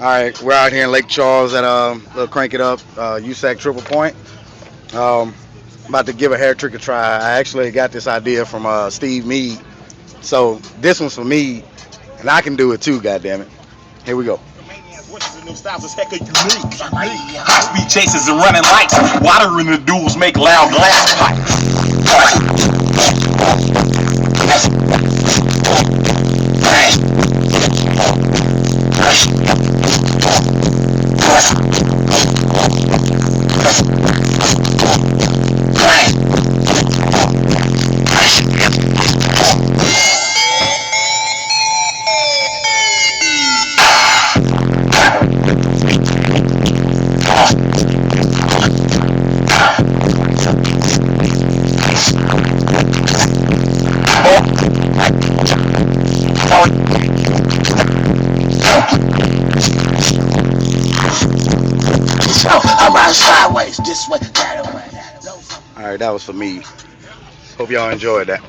All right, we're out here in Lake Charles at little Crank It Up USAC Triple Point. Um, about to give a hair trick a try. I actually got this idea from Steve Meade. So this one's for me, and I can do it too. God damn it! Here we go. Voices and new styles is hecka unique. High speed chases and running lights. Water in the duels make loud glass I ride sideways, this way, that way. All right, that was for me. Hope y'all enjoyed that.